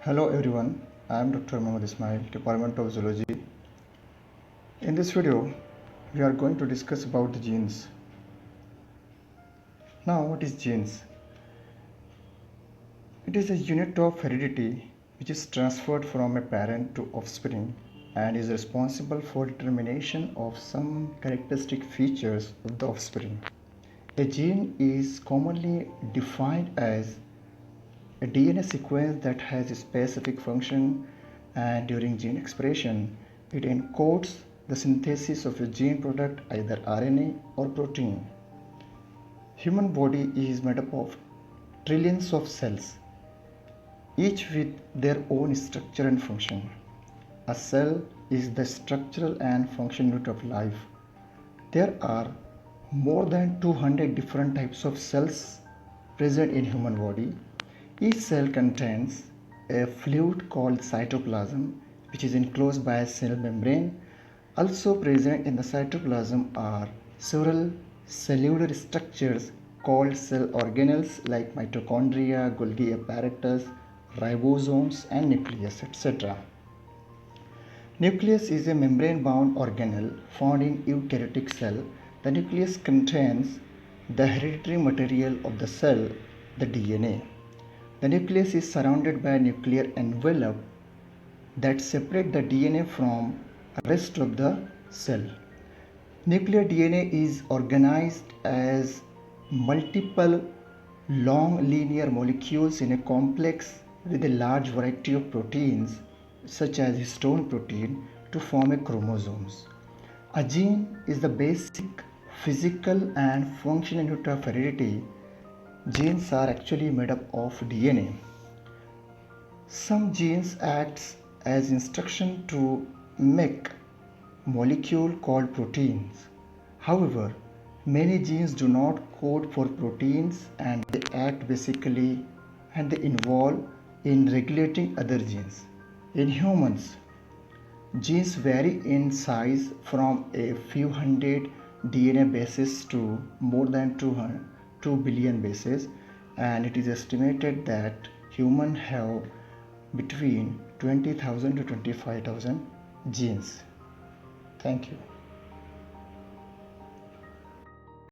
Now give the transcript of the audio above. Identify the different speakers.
Speaker 1: Hello everyone, I am Dr. Mohammad Ismail, Department of Zoology. In this video, we are going to discuss about the genes. Now, what is genes? It is a unit of heredity which is transferred from a parent to offspring and is responsible for determination of some characteristic features of the offspring. A gene is commonly defined as a DNA sequence that has a specific function, and during gene expression, it encodes the synthesis of a gene product, either RNA or protein. Human body is made up of trillions of cells, each with their own structure and function. A cell is the structural and functional unit of life. There are more than 200 different types of cells present in human body. Each cell contains a fluid called cytoplasm, which is enclosed by a cell membrane. Also present in the cytoplasm are several cellular structures called cell organelles like mitochondria, Golgi apparatus, ribosomes, and nucleus, etc. Nucleus is a membrane-bound organelle found in eukaryotic cell. The nucleus contains the hereditary material of the cell, the DNA. The nucleus is surrounded by a nuclear envelope that separates the DNA from the rest of the cell. Nuclear DNA is organized as multiple long linear molecules in a complex with a large variety of proteins such as histone protein to form a chromosomes. A gene is the basic physical and functional unit of heredity. Genes are actually made up of DNA. Some genes act as instruction to make molecule called proteins. However, many genes do not code for proteins and they act basically and they involve in regulating other genes. In humans, genes vary in size from a few hundred DNA bases to more than 2 billion bases, and it is estimated that humans have between 20,000 to 25,000 genes. Thank you.